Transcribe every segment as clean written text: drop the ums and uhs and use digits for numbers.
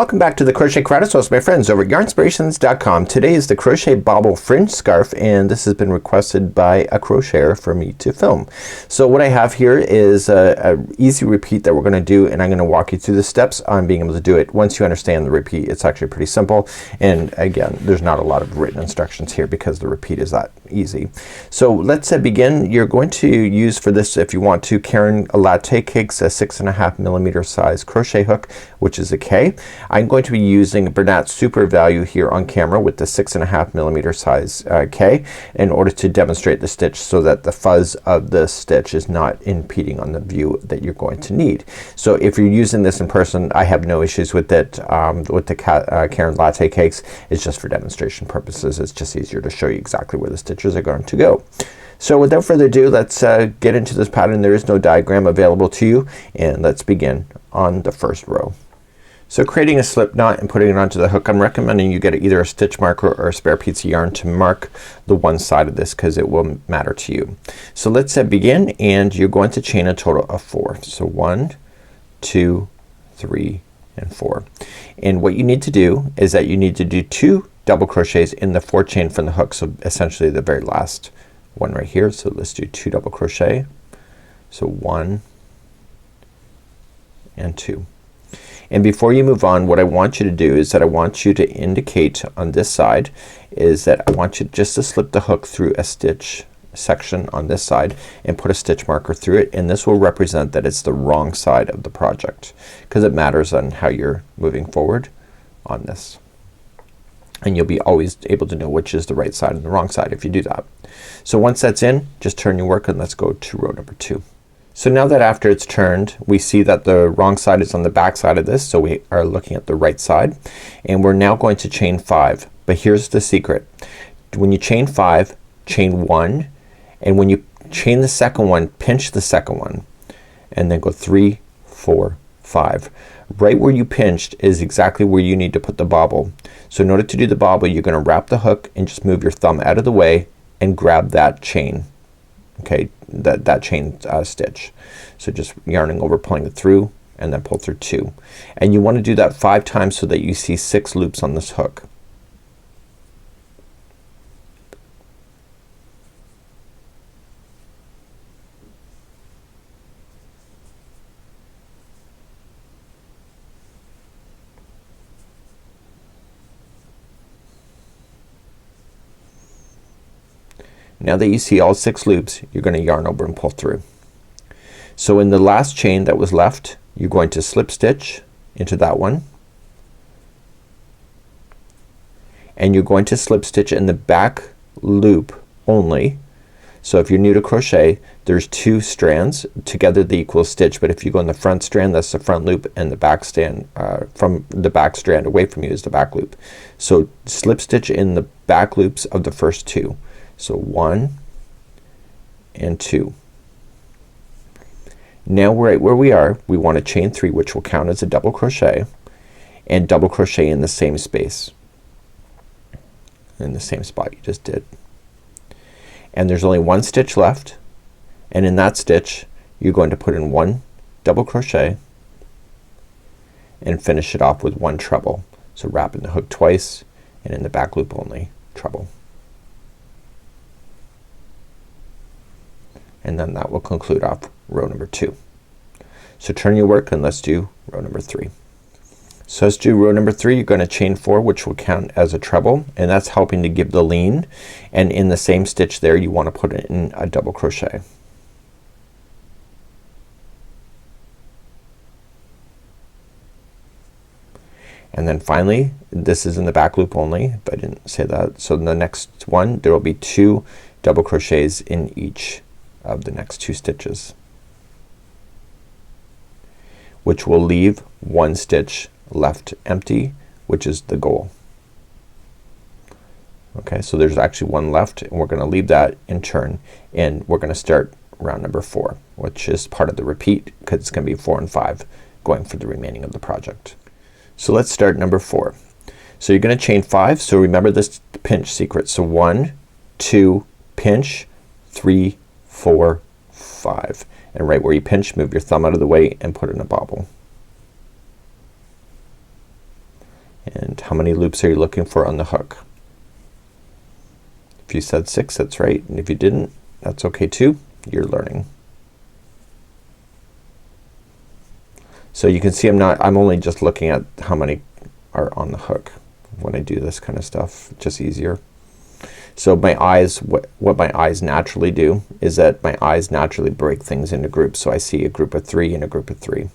Welcome back to the Crochet Karate House, my friends over at yarnspirations.com. Today is the Crochet Bobble Fringe Scarf, and this has been requested by a crocheter for me to film. So what I have here is a easy repeat that we're going to do, and I'm going to walk you through the steps on being able to do it. Once you understand the repeat, it's actually pretty simple, and again, there's not a lot of written instructions here because the repeat is that easy. So let's begin. You're going to use for this, if you want to, Caron Latte Cakes, a 6.5mm size crochet hook, which is a K. I'm going to be using Bernat Super Value here on camera with the 6.5mm size K in order to demonstrate the stitch so that the fuzz of the stitch is not impeding on the view that you're going to need. So if you're using this in person, I have no issues with it. With the Caron Latte Cakes, it's just for demonstration purposes. It's just easier to show you exactly where the stitches are going to go. So without further ado, let's get into this pattern. There is no diagram available to you, and let's begin on the first row. So creating a slip knot and putting it onto the hook, I'm recommending you get either a stitch marker or a spare piece of yarn to mark the one side of this because it will matter to you. So let's begin, and you're going to chain a total of 4. So 1, 2, 3, and 4. And what you need to do is that you need to do 2 double crochets in the 4 chain from the hook, so essentially the very last one right here. So let's do 2 double crochet. So 1 and 2. And before you move on, what I want you to do is that I want you to indicate on this side is that I want you just to slip the hook through a stitch section on this side and put a stitch marker through it, and this will represent that it's the wrong side of the project because it matters on how you're moving forward on this. And you'll be always able to know which is the right side and the wrong side if you do that. So once that's in, just turn your work and let's go to row number 2. So now that after it's turned, we see that the wrong side is on the back side of this, so we are looking at the right side, and we're now going to chain 5. But here's the secret. When you chain 5, chain 1, and when you chain the second one, pinch the second one, and then go 3, 4, 5. Right where you pinched is exactly where you need to put the bobble. So in order to do the bobble, you're gonna wrap the hook and just move your thumb out of the way and grab that chain. Okay, that chain stitch. So just yarning over, pulling it through, and then pull through 2. And you want to do that 5 times so that you see 6 loops on this hook. Now that you see all 6 loops, you're going to yarn over and pull through. So in the last chain that was left, you're going to slip stitch into that one, and you're going to slip stitch in the back loop only. So if you're new to crochet, there's 2 strands together they equal stitch, but if you go in the front strand, that's the front loop, and the back strand from the back strand away from you is the back loop. So slip stitch in the back loops of the first 2. So 1 and 2. Now right where we are, we want to chain 3, which will count as a double crochet, and double crochet in the same space, in the same spot you just did. And there's only 1 stitch left, and in that stitch you're going to put in 1 double crochet and finish it off with 1 treble. So wrap in the hook twice, and in the back loop only treble. And then that will conclude off row number 2. So turn your work and let's do row number 3. So let's do row number 3. You're going to chain 4, which will count as a treble, and that's helping to give the lean, and in the same stitch there you want to put in a double crochet. And then finally, this is in the back loop only, if I didn't say that. So in the next one there will be 2 double crochets in each of the next 2 stitches, which will leave 1 stitch left empty, which is the goal. Okay, so there's actually 1 left, and we're gonna leave that in turn, and we're gonna start round number 4, which is part of the repeat because it's gonna be 4 and 5 going for the remaining of the project. So let's start number 4. So you're gonna chain 5. So remember this pinch secret. So 1, 2, pinch, 3, 4, 5, and right where you pinch, move your thumb out of the way and put in a bobble. And how many loops are you looking for on the hook? If you said 6, that's right, and if you didn't, that's okay too. You're learning. So you can see I'm only just looking at how many are on the hook when I do this kind of stuff. Just easier. So my eyes, what my eyes naturally do is that my eyes naturally break things into groups. So I see a group of 3 and a group of 3.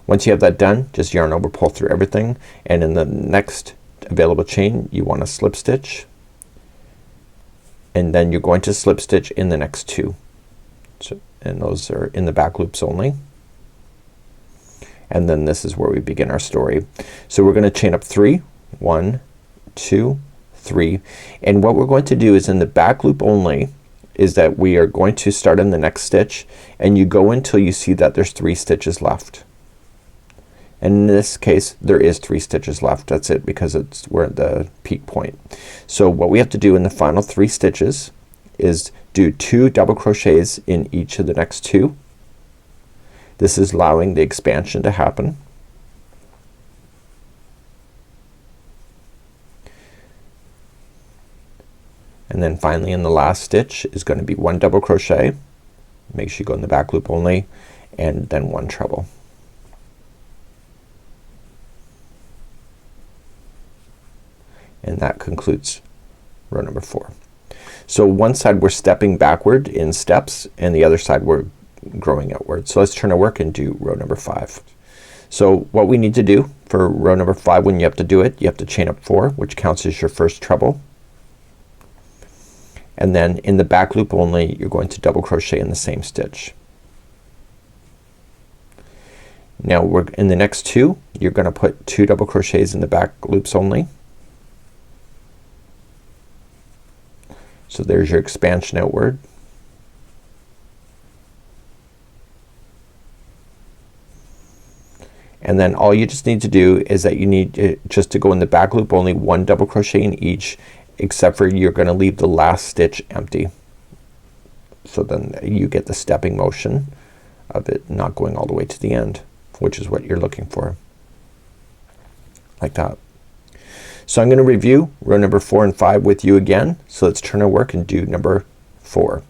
Once you have that done, just yarn over, pull through everything, and in the next available chain you want to slip stitch, and then you're going to slip stitch in the next 2. So, and those are in the back loops only. And then this is where we begin our story. So we're gonna chain up 3, 1, 2, 3, and what we're going to do is in the back loop only is that we are going to start in the next stitch, and you go until you see that there's 3 stitches left. And in this case there is 3 stitches left. That's it, because we're at the peak point. So what we have to do in the final 3 stitches is do 2 double crochets in each of the next 2. This is allowing the expansion to happen. And then finally in the last stitch is going to be 1 double crochet. Make sure you go in the back loop only, and then 1 treble. And that concludes row number 4. So one side we're stepping backward in steps, and the other side we're growing outward. So let's turn our work and do row number 5. So what we need to do for row number 5, when you have to do it, you have to chain up 4, which counts as your first treble, and then in the back loop only you're going to double crochet in the same stitch. Now we're in the next 2 you're gonna put 2 double crochets in the back loops only. So there's your expansion outward. And then all you just need to do is that you need just to go in the back loop only 1 double crochet in each, except for you're gonna leave the last stitch empty. So then you get the stepping motion of it not going all the way to the end, which is what you're looking for. Like that. So I'm gonna review row number 4 and 5 with you again. So let's turn our work and do number 4.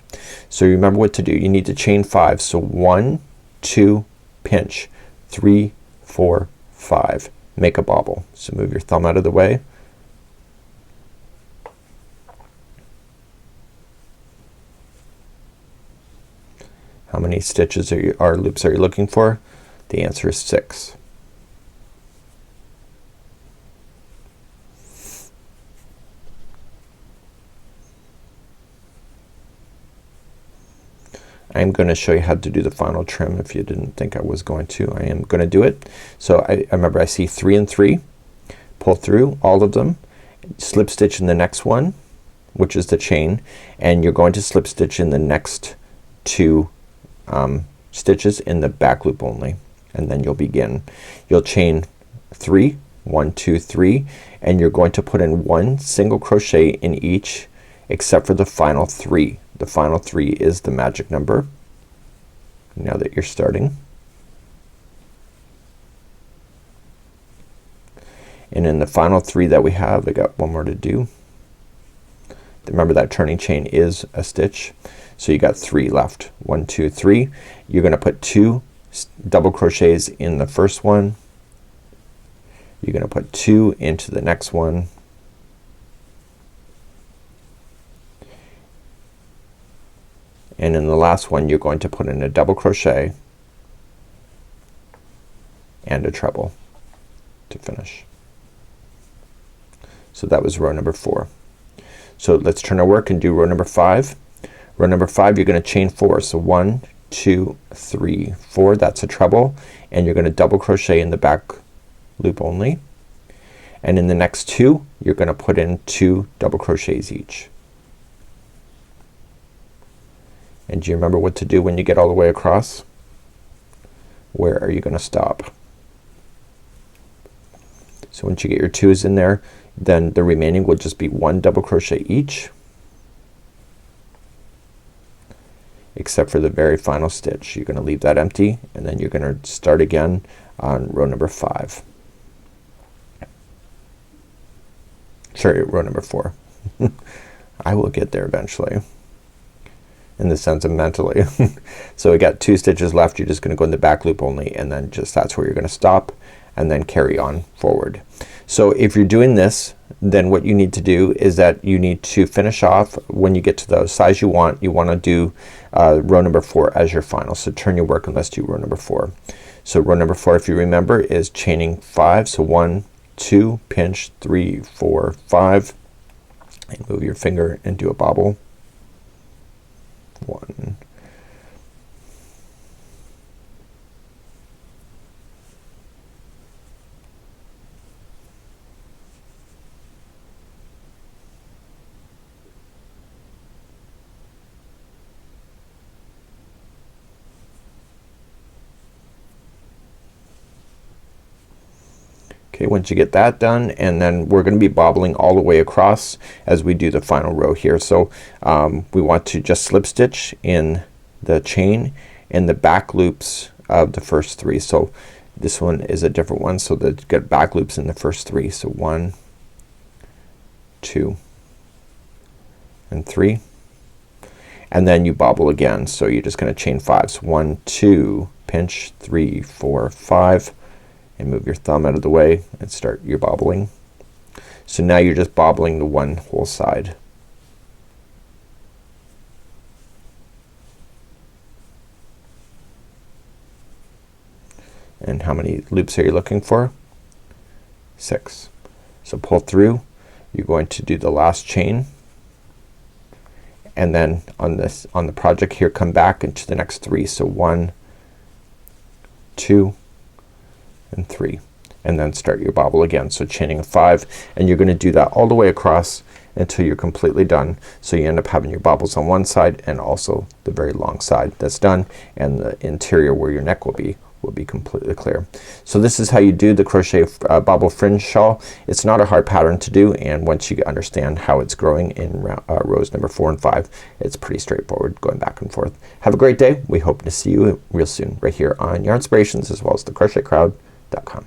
So remember what to do. You need to chain 5. So 1, 2, pinch, 3, 4, 5. Make a bobble. So move your thumb out of the way. How many stitches or loops are you looking for? The answer is 6. I'm going to show you how to do the final trim if you didn't think I was going to. I am going to do it. So I remember I see 3 and 3. Pull through all of them. Slip stitch in the next one, which is the chain, and you're going to slip stitch in the next 2 stitches in the back loop only, and then you'll begin. You'll chain 3, 1, 2, 3, and you're going to put in 1 single crochet in each except for the final 3. The final 3 is the magic number now that you're starting. And in the final 3 that we have, I got 1 more to do. Remember that turning chain is a stitch. So you got 3 left. 1, 2, 3. You're gonna put 2 double crochets in the first one. You're gonna put 2 into the next one. And in the last one you're going to put in a double crochet and a treble to finish. So that was row number 4. So let's turn our work and do row number 5. Row number 5 you're gonna chain 4. So 1, 2, 3, 4. That's a treble, and you're gonna double crochet in the back loop only. And in the next 2 you're gonna put in 2 double crochets each. And do you remember what to do when you get all the way across? Where are you gonna stop? So once you get your 2's in there, then the remaining will just be 1 double crochet each, except for the very final stitch. You're gonna leave that empty, and then you're gonna start again on row number 5. sorry, row number 4. I will get there eventually, in the sense of mentally. So we got 2 stitches left. You're just gonna go in the back loop only, and then just that's where you're gonna stop and then carry on forward. So if you're doing this, then what you need to do is that you need to finish off when you get to the size you wanna do row number 4 as your final. So turn your work and let's do row number 4. So row number 4, if you remember, is chaining 5. So 1, 2, pinch, 3, 4, 5, and move your finger and do a bobble. 1, okay, once you get that done, and then we're gonna be bobbling all the way across as we do the final row here. So we want to just slip stitch in the chain in the back loops of the first 3. So this one is a different one, so that get back loops in the first 3. So 1, 2, and 3, and then you bobble again. So you're just gonna chain 5. So 1, 2, pinch, 3, 4, 5, and move your thumb out of the way and start your bobbling. So now you're just bobbling the one whole side. And how many loops are you looking for? 6. So pull through. You're going to do the last chain, and then on the project here, come back into the next 3. So 1, 2, and 3, and then start your bobble again. So chaining a 5, and you're gonna do that all the way across until you're completely done. So you end up having your bobbles on one side and also the very long side that's done, and the interior where your neck will be completely clear. So this is how you do the crochet bobble fringe shawl. It's not a hard pattern to do, and once you understand how it's growing in rows number 4 and 5, it's pretty straightforward going back and forth. Have a great day. We hope to see you real soon right here on Yarnspirations as well as the crochetcrowd.com.